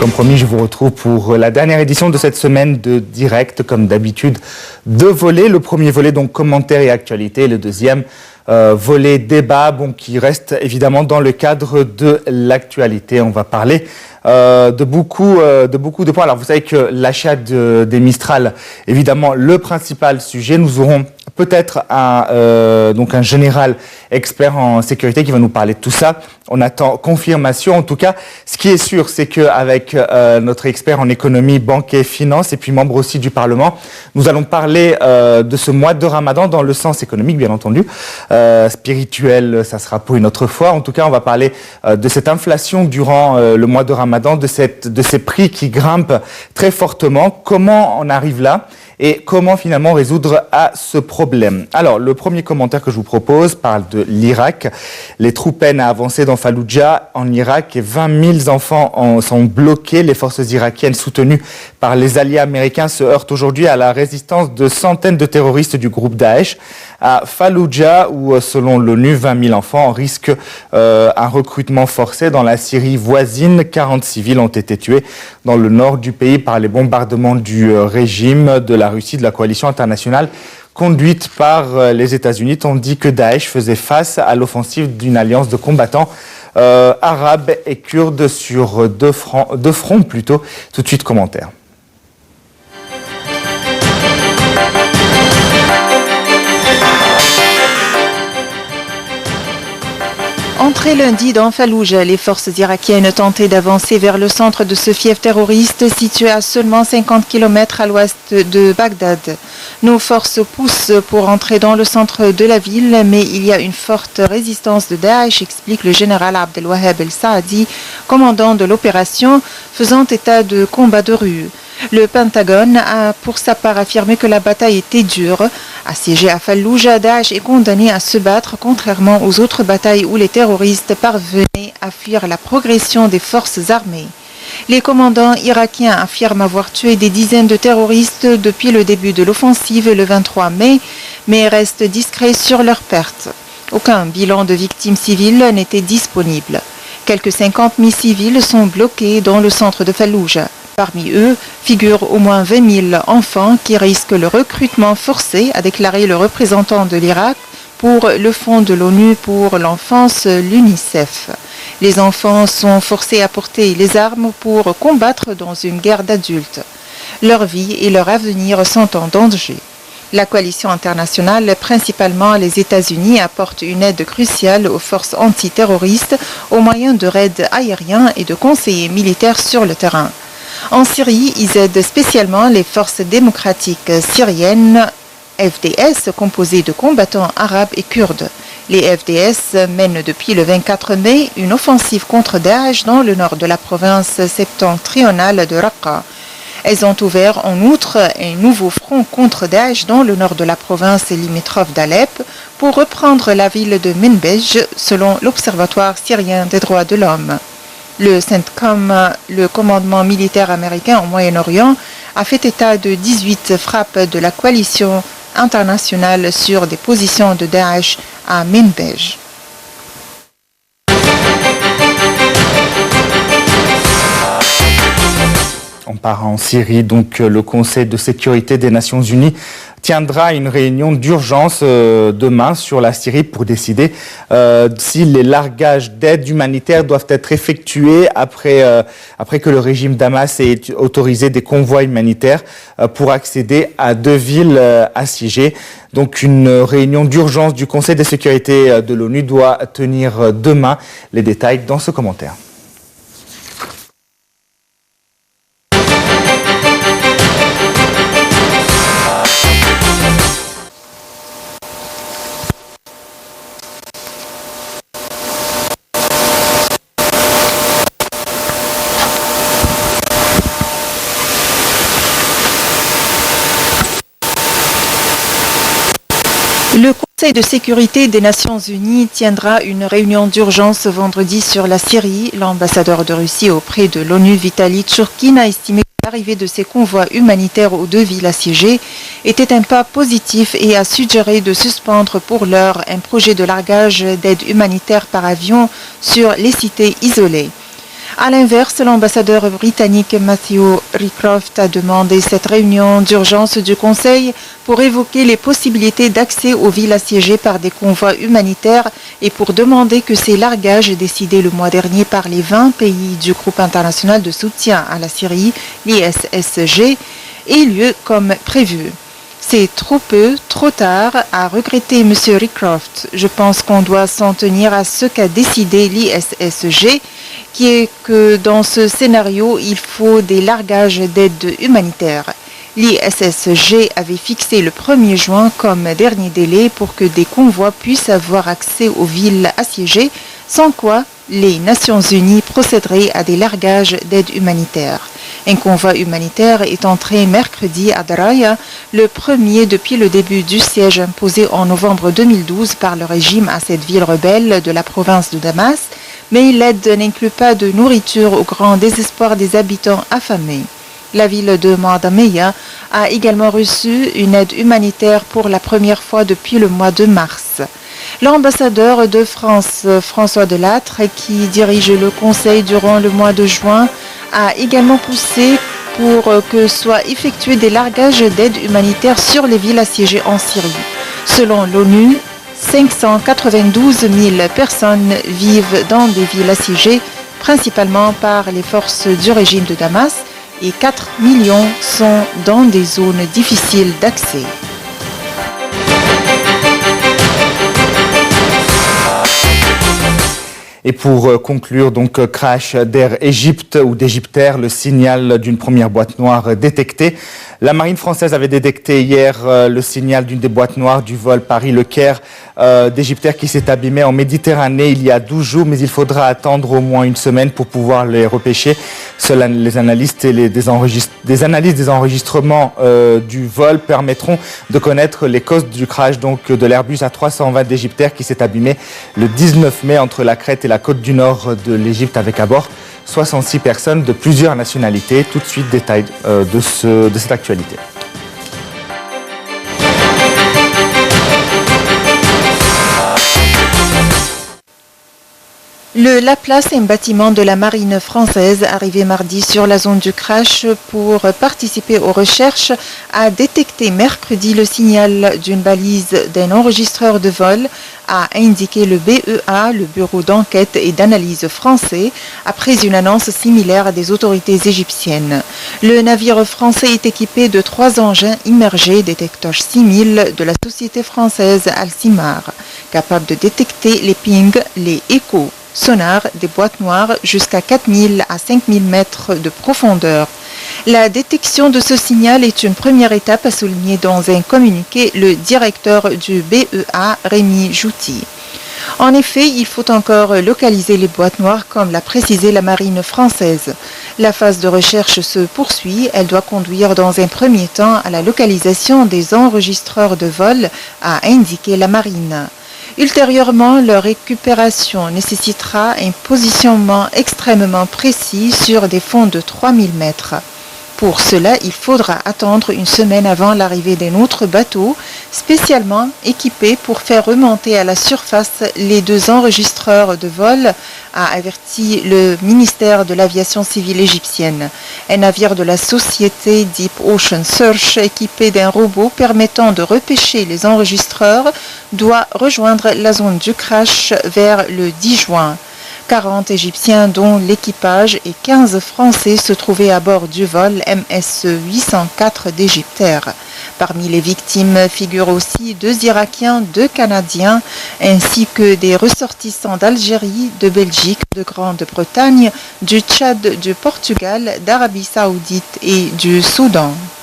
Comme promis, je vous retrouve pour la dernière édition de cette semaine de direct, comme d'habitude, deux volets. Le premier volet, donc commentaires et actualités, le deuxième volet débat, qui reste évidemment dans le cadre de l'actualité. On va parler de beaucoup de points. Alors vous savez que l'achat des Mistral, évidemment, le principal sujet. Nous aurons peut-être un général expert en sécurité qui va nous parler de tout ça. On attend confirmation. En tout cas, ce qui est sûr, c'est qu'avec notre expert en économie, banque et finance, et puis membre aussi du Parlement, nous allons parler de ce mois de Ramadan dans le sens économique, bien entendu. Spirituel, ça sera pour une autre fois. En tout cas, on va parler de cette inflation durant le mois de Ramadan, de ces prix qui grimpent très fortement. Comment on arrive là ? Et comment finalement résoudre à ce problème? Alors, le premier commentaire que je vous propose parle de l'Irak. Les troupes peinent à avancer dans Falloujah, en Irak, et 20 000 enfants sont bloqués. Les forces irakiennes soutenues par les alliés américains se heurtent aujourd'hui à la résistance de centaines de terroristes du groupe Daesh. À Falloujah, où selon l'ONU, 20 000 enfants risquent un recrutement forcé. Dans la Syrie voisine, 40 civils ont été tués dans le nord du pays par les bombardements du régime de la Russie, de la coalition internationale conduite par les États-Unis, tandis que Daesh faisait face à l'offensive d'une alliance de combattants arabes et kurdes sur deux fronts plutôt. Tout de suite, commentaire. Entré lundi dans Falloujah, les forces irakiennes tentaient d'avancer vers le centre de ce fief terroriste situé à seulement 50 km à l'ouest de Bagdad. Nos forces poussent pour entrer dans le centre de la ville, mais il y a une forte résistance de Daesh, explique le général Abdelwahab El-Saadi, commandant de l'opération, faisant état de combats de rue. Le Pentagone a pour sa part affirmé que la bataille était dure. Assiégé à Falloujah, Daesh est condamné à se battre, contrairement aux autres batailles où les terroristes parvenaient à fuir la progression des forces armées. Les commandants irakiens affirment avoir tué des dizaines de terroristes depuis le début de l'offensive le 23 mai, mais restent discrets sur leurs pertes. Aucun bilan de victimes civiles n'était disponible. Quelques 50 000 civils sont bloqués dans le centre de Falloujah. Parmi eux figurent au moins 20 000 enfants qui risquent le recrutement forcé, a déclaré le représentant de l'Irak pour le Fonds de l'ONU pour l'enfance, l'UNICEF. Les enfants sont forcés à porter les armes pour combattre dans une guerre d'adultes. Leur vie et leur avenir sont en danger. La coalition internationale, principalement les États-Unis, apporte une aide cruciale aux forces antiterroristes au moyen de raids aériens et de conseillers militaires sur le terrain. En Syrie, ils aident spécialement les forces démocratiques syriennes FDS, composées de combattants arabes et kurdes. Les FDS mènent depuis le 24 mai une offensive contre Daesh dans le nord de la province septentrionale de Raqqa. Elles ont ouvert en outre un nouveau front contre Daesh dans le nord de la province limitrophe d'Alep pour reprendre la ville de Minbej, selon l'Observatoire syrien des droits de l'homme. Le CENTCOM, le commandement militaire américain au Moyen-Orient, a fait état de 18 frappes de la coalition internationale sur des positions de Daesh à Minbej. On part en Syrie, donc le Conseil de sécurité des Nations Unies tiendra une réunion d'urgence demain sur la Syrie pour décider si les largages d'aide humanitaire doivent être effectués après que le régime d'Hamas ait autorisé des convois humanitaires pour accéder à deux villes assiégées. Donc une réunion d'urgence du Conseil de sécurité de l'ONU doit tenir demain. Les détails dans ce commentaire. Le Conseil de sécurité des Nations Unies tiendra une réunion d'urgence vendredi sur la Syrie. L'ambassadeur de Russie auprès de l'ONU, Vitaly Tchurkin, a estimé que l'arrivée de ces convois humanitaires aux deux villes assiégées était un pas positif et a suggéré de suspendre pour l'heure un projet de largage d'aide humanitaire par avion sur les cités isolées. À l'inverse, l'ambassadeur britannique Matthew Rycroft a demandé cette réunion d'urgence du Conseil pour évoquer les possibilités d'accès aux villes assiégées par des convois humanitaires et pour demander que ces largages décidés le mois dernier par les 20 pays du groupe international de soutien à la Syrie, l'ISSG, aient lieu comme prévu. C'est trop peu, trop tard, a regretté M. Rycroft. Je pense qu'on doit s'en tenir à ce qu'a décidé l'ISSG, qui est que dans ce scénario, il faut des largages d'aide humanitaire. L'ISSG avait fixé le 1er juin comme dernier délai pour que des convois puissent avoir accès aux villes assiégées, sans quoi les Nations Unies procéderaient à des largages d'aide humanitaire. Un convoi humanitaire est entré mercredi à Daraya, le premier depuis le début du siège imposé en novembre 2012 par le régime à cette ville rebelle de la province de Damas, mais l'aide n'inclut pas de nourriture au grand désespoir des habitants affamés. La ville de Moadameya a également reçu une aide humanitaire pour la première fois depuis le mois de mars. L'ambassadeur de France, François Delattre, qui dirige le Conseil durant le mois de juin, a également poussé pour que soient effectués des largages d'aide humanitaire sur les villes assiégées en Syrie. Selon l'ONU, 592 000 personnes vivent dans des villes assiégées, principalement par les forces du régime de Damas, et 4 millions sont dans des zones difficiles d'accès. Et pour conclure, donc, crash d'Air Égypte ou d'Égyptair, le signal d'une première boîte noire détectée. La marine française avait détecté hier le signal d'une des boîtes noires du vol Paris-Le Caire d'Égyptair qui s'est abîmé en Méditerranée il y a 12 jours, mais il faudra attendre au moins une semaine pour pouvoir les repêcher. Seuls les analystes et des analyses des enregistrements du vol permettront de connaître les causes du crash donc, de l'Airbus A320 d'Égyptair qui s'est abîmé le 19 mai entre la Crète et la côte du nord de l'Égypte avec à bord 66 personnes de plusieurs nationalités. Tout de suite, détail de cette actualité. Le Laplace, un bâtiment de la marine française arrivé mardi sur la zone du crash pour participer aux recherches, a détecté mercredi le signal d'une balise d'un enregistreur de vol, a indiqué le BEA, le Bureau d'enquête et d'analyse français, après une annonce similaire des autorités égyptiennes. Le navire français est équipé de 3 engins immergés détecteurs 6000 de la société française Alcimar, capables de détecter les pings, les échos sonars des boîtes noires jusqu'à 4000 à 5000 mètres de profondeur. La détection de ce signal est une première étape, a souligné dans un communiqué le directeur du BEA, Rémi Jouty. En effet, il faut encore localiser les boîtes noires, comme l'a précisé la marine française. La phase de recherche se poursuit. Elle doit conduire dans un premier temps à la localisation des enregistreurs de vol, a indiqué la marine. Ultérieurement, leur récupération nécessitera un positionnement extrêmement précis sur des fonds de 3000 mètres. Pour cela, il faudra attendre une semaine avant l'arrivée d'un autre bateau spécialement équipé pour faire remonter à la surface les 2 enregistreurs de vol, a averti le ministère de l'Aviation civile égyptienne. Un navire de la société Deep Ocean Search équipé d'un robot permettant de repêcher les enregistreurs doit rejoindre la zone du crash vers le 10 juin. 40 Égyptiens, dont l'équipage, et 15 Français se trouvaient à bord du vol MS 804 d'Égyptair. Parmi les victimes figurent aussi 2 Irakiens, 2 Canadiens, ainsi que des ressortissants d'Algérie, de Belgique, de Grande-Bretagne, du Tchad, du Portugal, d'Arabie Saoudite et du Soudan.